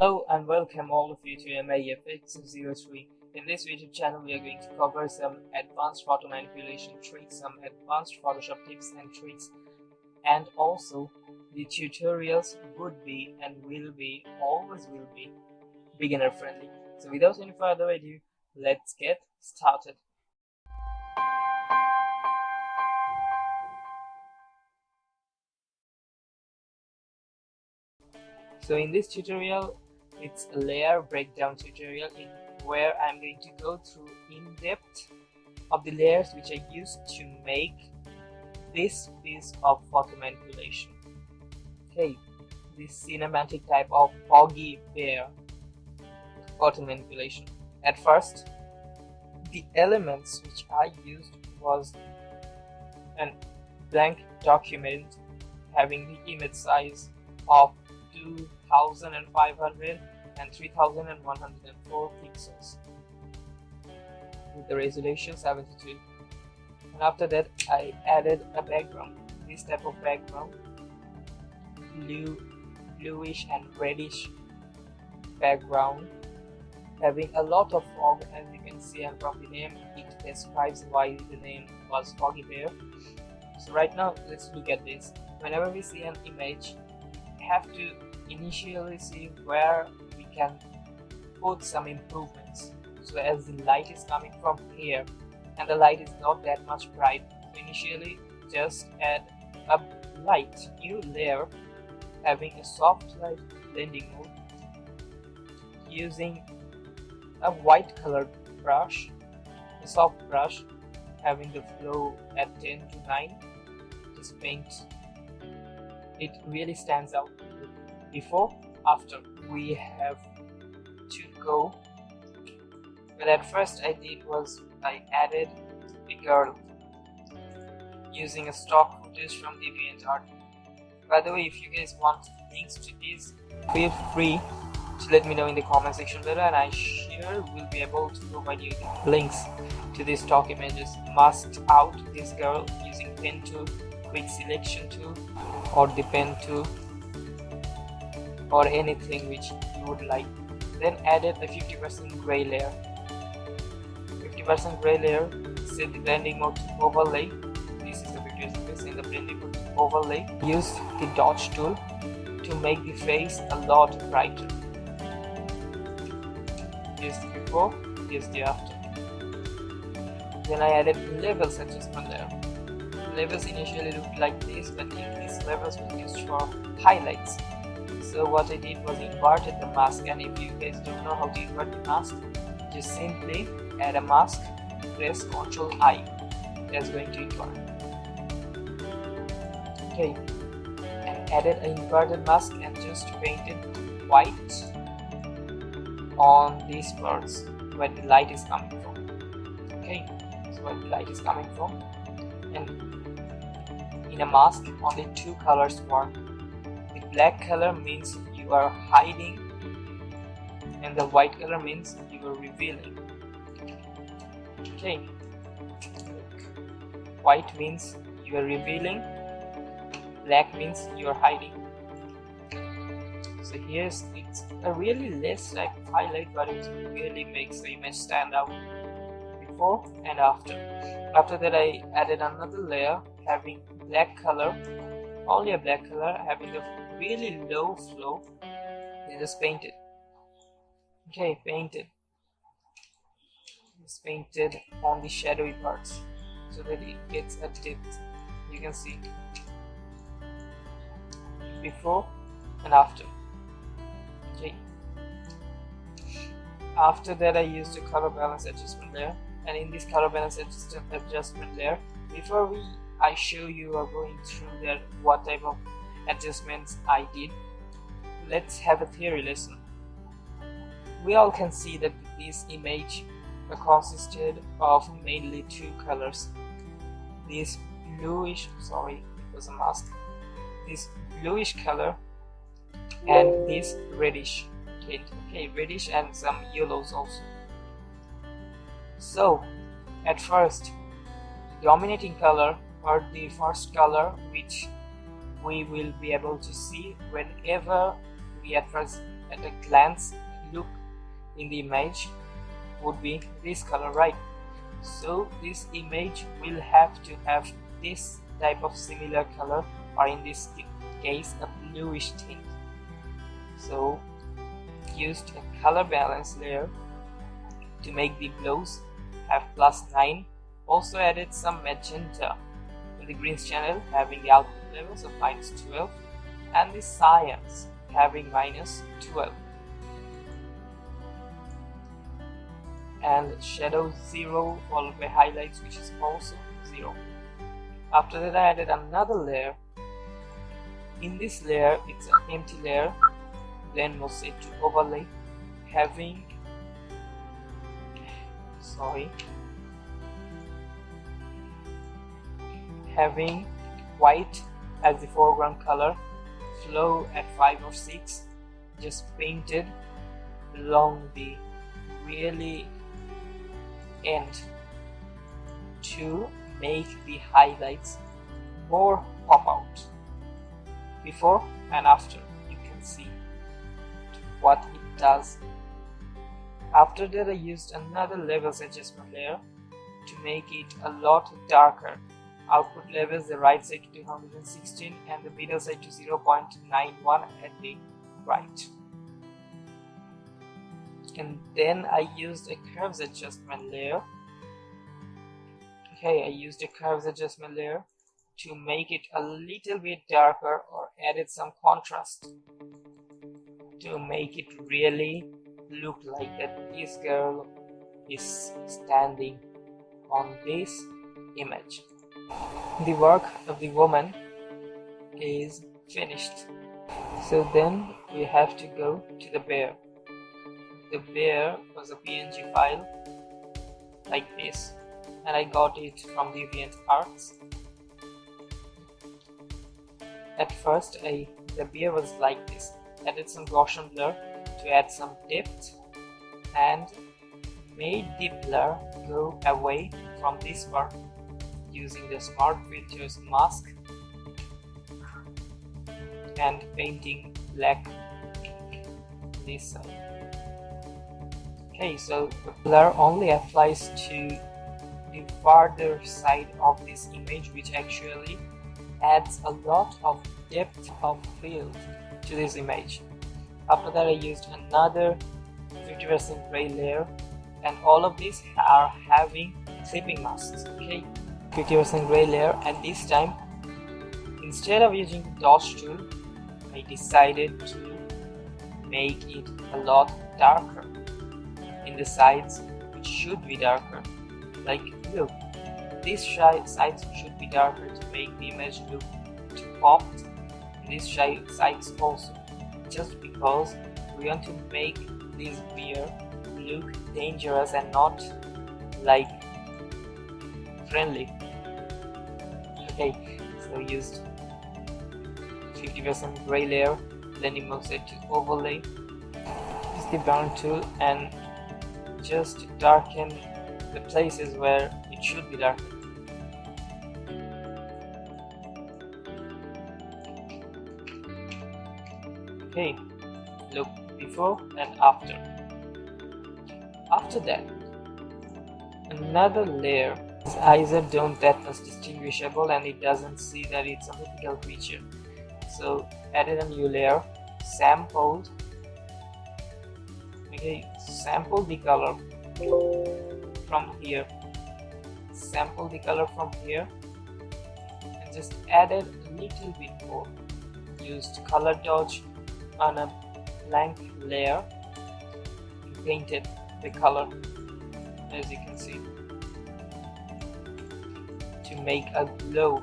Hello and welcome all of you to MAEffects 03. In this YouTube channel we are going to cover some advanced photo manipulation tricks, some advanced Photoshop tips and tricks, and also the tutorials would be and will be, always will be, beginner friendly. So without any further ado, let's get started. So in this tutorial, it's a layer breakdown tutorial in where I'm going to go through in depth of the layers which I used to make this piece of photo manipulation. Okay, this cinematic type of foggy bear photo manipulation. At first, the elements which I used was a blank document having the image size of 2500 and 3104 pixels with the resolution 72. And after that I added a background, this type of background, bluish and reddish background having a lot of fog, as you can see, and from the name it describes why the name was Foggy Bear. So right now let's look at this. Whenever we see an image, we have to initially see where we can put some improvements. So as the light is coming from here and the light is not that much bright, so initially just add a light new layer having a soft light blending mode using a white colored brush, a soft brush having the flow at 10 to 9. Just paint. It really stands out. Before, after, we have to go. But at first I did was I added a girl using a stock footage from DeviantArt. By the way, if you guys want links to this, feel free to let me know in the comment section below, and I sure will be able to provide you links to these stock images. Masked out this girl using pen tool, quick selection tool, or the pen tool, or anything which you would like. Then added a 50% gray layer. 50% gray layer, set the blending mode to overlay. This is the 50% in the blending mode to overlay. Use the dodge tool to make the face a lot brighter. Here's the before, here's the after. Then I added levels adjustment layer. Levels initially looked like this, but these levels were used for highlights. So what I did was inverted the mask, and if you guys don't know how to invert the mask, just simply add a mask, press Ctrl I. That's going to invert. Okay, and added an inverted mask and just painted white on these parts where the light is coming from. Okay, so where the light is coming from, and in a mask only two colors work. The black color means you are hiding and the white color means you are revealing. Okay, white means you are revealing, black means you are hiding. So here's, it's a really less like highlight, but it really makes the image stand out before and after. After that I added another layer having black color, only a black color having a really low flow. Then just painted. Okay, painted. Just painted on the shadowy parts so that it gets a depth. You can see before and after. Okay. After that I used a color balance adjustment layer, and in this color balance adjustment layer, before I show you or going through that what type of adjustments I did, let's have a theory lesson. We all can see that this image consisted of mainly two colors. This bluish, sorry, it was a mask. This bluish color and this reddish tint. Okay, reddish and some yellows also. So at first, the dominating color or the first color which we will be able to see whenever we at a glance look in the image would be this color, right? So this image will have to have this type of similar color, or in this case a bluish tint. So used a color balance layer to make the blues have +9. Also added some magenta in the greens channel, having the output levels of -12, and the cyans having -12. And shadow 0 followed by highlights, which is also 0. After that I added another layer. In this layer it's an empty layer, blend mode set to overlay, having white as the foreground color, flow at 5 or 6, just painted along the really end to make the highlights more pop out. Before and after, you can see what it does. After that I used another levels adjustment layer to make it a lot darker. Output levels, the right side to 216 and the middle side to 0.91 at the right. And then I used a curves adjustment layer. I used a curves adjustment layer to make it a little bit darker, or added some contrast to make it really look like that this girl is standing on this image. The work of the woman is finished. So then we have to go to the bear. The bear was a PNG file like this, and I got it from DeviantArt. At first the bear was like this. Added some Gaussian blur to add some depth and made the blur go away from this part using the Smart Filters mask and painting black this side. So the blur only applies to the farther side of this image, which actually adds a lot of depth of field to this image. After that I used another 50% gray layer, and all of these are having clipping masks. 50% gray layer, and this time instead of using the dodge tool I decided to make it a lot darker. In the sides it should be darker, like look, these sides should be darker to make the image look popped. These sides also, just because we want to make this bear look dangerous and not like friendly. So used 50% gray layer, blending mode set to overlay, use the brown tool and just darken the places where it should be darker. Look before and after. After that, another layer. His eyes are don't that much distinguishable and it doesn't see that it's a mythical creature. So added a new layer, sampled the color from here, and just added a little bit more. Used color dodge on a blank layer and painted the color, as you can see, to make a glow.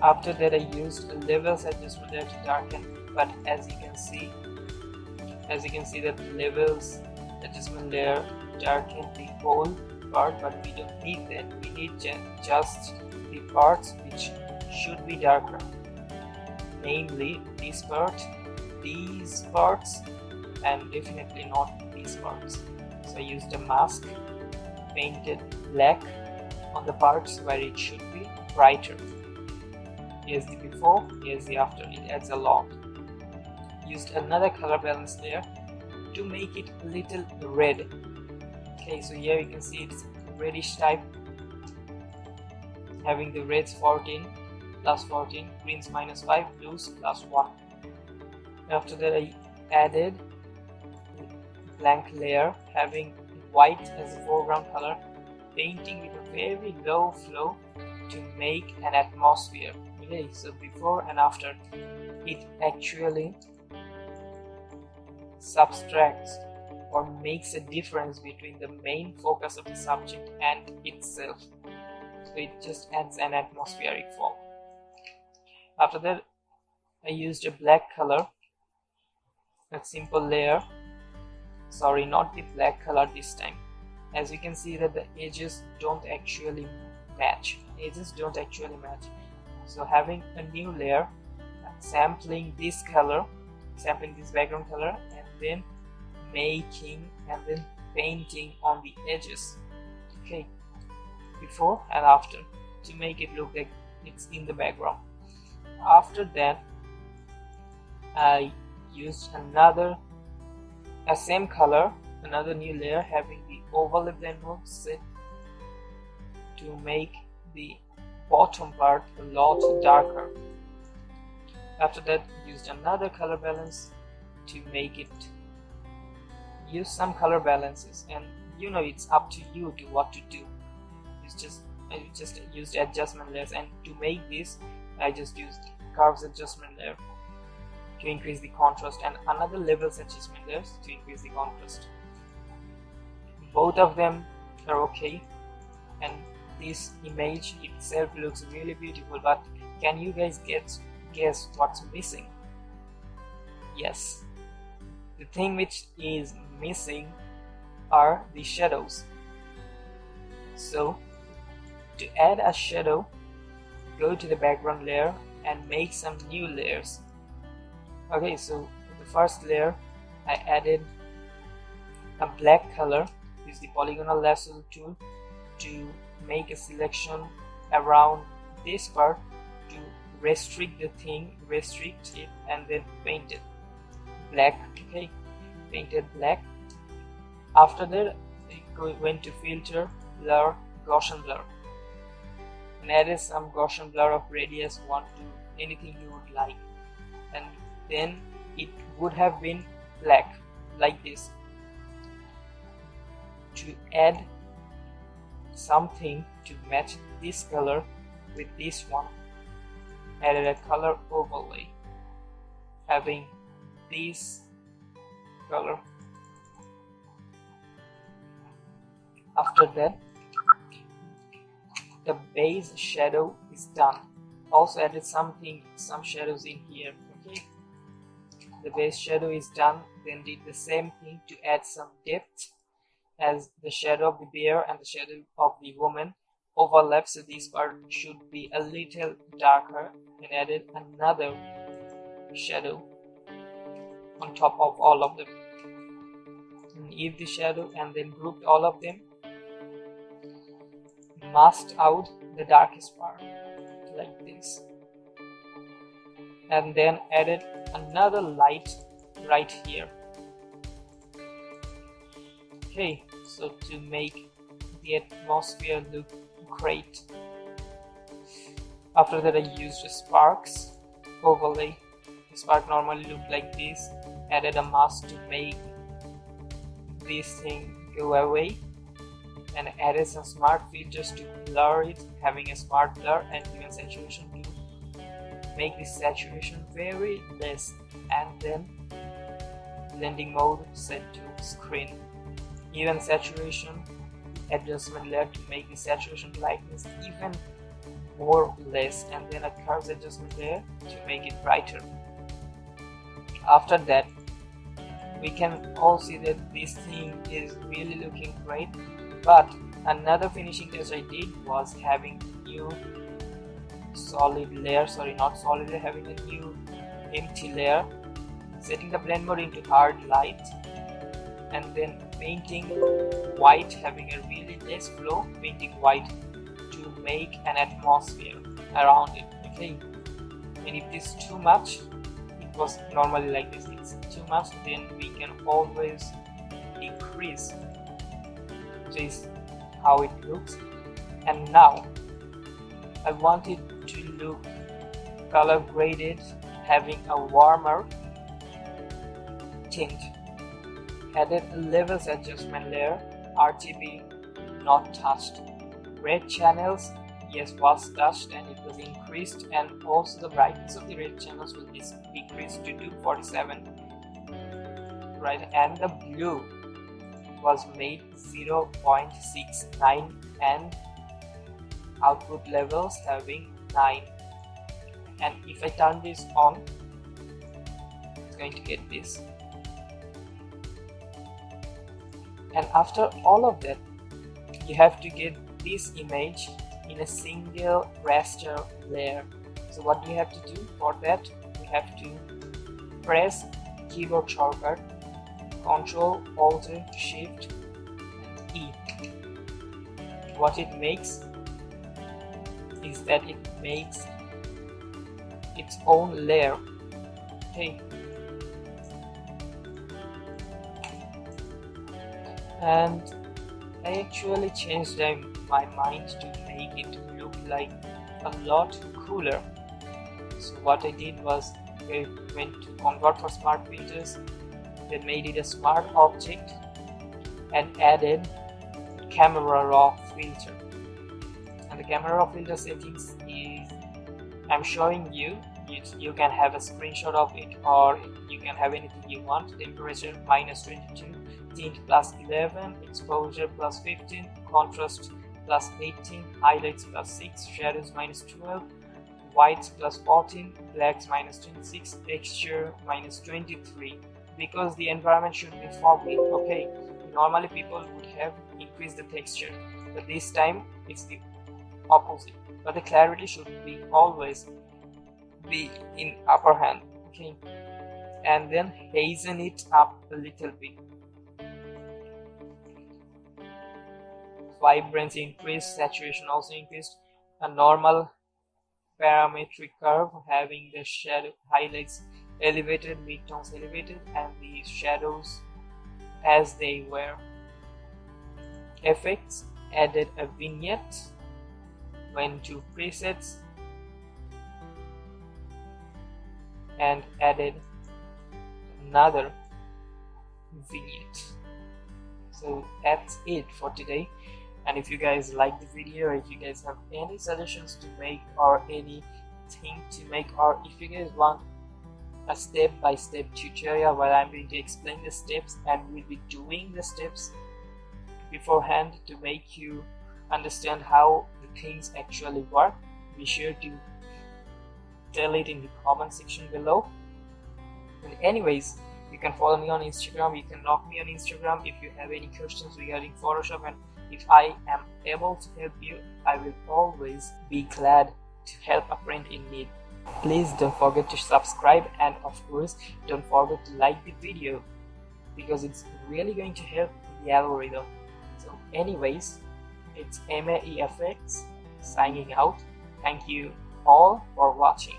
After that I used a levels adjustment layer to darken, but as you can see that the levels adjustment layer darkened the whole part, but we don't need that. We need just the parts which should be darker, namely this part, these parts, and definitely not these parts. So I used a mask, painted black on the parts where it should be brighter. Here's the before, here's the after. It adds a lot. Used another color balance layer to make it a little red. Okay, so here you can see it's reddish type, having the reds 14 plus 14, greens minus 5, blues plus 1. After that I added blank layer having white as the foreground color, painting with a very low flow to make an atmosphere. Okay, so before and after, it actually subtracts or makes a difference between the main focus of the subject and itself. So it just adds an atmospheric form. After that, I used a black color, a simple layer. Sorry, not the black color this time. As you can see that the edges don't actually match. So having a new layer, sampling this color, sampling this background color, and then making and then painting on the edges. Okay, before and after, to make it look like it's in the background. After that, I used a same color, another new layer having the overlay blend mode set to make the bottom part a lot darker. After that, used another color balance to make it. Use some color balances, and it's up to you to what to do. I just used adjustment layers, and to make this I just used curves adjustment layer to increase the contrast, and another levels adjustment layers to increase the contrast. Both of them are okay, and this image itself looks really beautiful, but can you guys guess what's missing? Yes, the thing which is missing are the shadows. So to add a shadow, go to the background layer and make some new layers. Okay, so the first layer I added a black color. Use the polygonal lasso tool to make a selection around this part to restrict it, and then paint it black. Okay, painted black. After that, I went to filter, blur, Gaussian blur, and added some Gaussian blur of radius 1 to anything you would like, and then it would have been black like this. To add something to match this color with this one, added a color overlay having this color. After that, the base shadow is done. Also added some shadows in here. Okay, the base shadow is done. Then did the same thing to add some depth, as the shadow of the bear and the shadow of the woman overlap, so this part should be a little darker, and added another shadow on top of all of them. And if the shadow, and then grouped all of them, masked out the darkest part like this, and then added another light right here. Okay, so to make the atmosphere look great. After that, I used a sparks overlay. The spark normally looked like this. Added a mask to make this thing go away, and added some smart filters to blur it, having a smart blur and even saturation to make the saturation very less, and then blending mode set to screen. Even saturation adjustment layer to make the saturation lightness even more less, and then a curves adjustment layer to make it brighter. After that, we can all see that this thing is really looking great, but another finishing touch I did was having a new solid layer, having a new empty layer, setting the blend mode into hard light, and then painting white, having a really less flow, painting white to make an atmosphere around it. Okay, And if this is too much, it was normally like this, it's too much, then we can always decrease. This is how it looks. And now I want it to look color graded, having a warmer tint. Added a levels adjustment layer, RGB not touched. Red channels, yes, was touched and it was increased, and also the brightness of the red channels will be decreased to 247, right? And the blue was made 0.69 and output levels having 9. And if I turn this on, it's going to get this. And after all of that, you have to get this image in a single raster layer. So what do we have to do for that? We have to press keyboard shortcut Ctrl Alt Shift and E. What it makes is that it makes its own layer. Okay. And I actually changed my mind to make it look like a lot cooler. So what I did was I went to convert for smart printers, then made it a smart object and added camera raw filter. And the camera raw filter settings is, I'm showing you, you can have a screenshot of it, or you can have anything you want. Temperature -22, tint +11, exposure +15, contrast +18, highlights +6, shadows -12, whites +14, blacks -26, texture -23. Because the environment should be foggy. Okay, normally people would have increased the texture, but this time it's the opposite. But the clarity should be always be in upper hand. Okay, and then hazen it up a little bit. Vibrance increased, saturation also increased. A normal parametric curve having the shadow highlights elevated, midtones elevated, and the shadows as they were. Effects, added a vignette, went to presets and added another vignette. So that's it for today. And if you guys like the video, or if you guys have any suggestions to make or anything to make, or if you guys want a step-by-step tutorial where I'm going to explain the steps and we'll be doing the steps beforehand to make you understand how the things actually work, be sure to tell it in the comment section below. And anyways, you can follow me on Instagram, you can log me on Instagram if you have any questions regarding Photoshop, and if I am able to help you, I will always be glad to help a friend in need. Please don't forget to subscribe, and of course don't forget to like the video, because it's really going to help the algorithm. So anyways, it's MAEffects signing out. Thank you all for watching.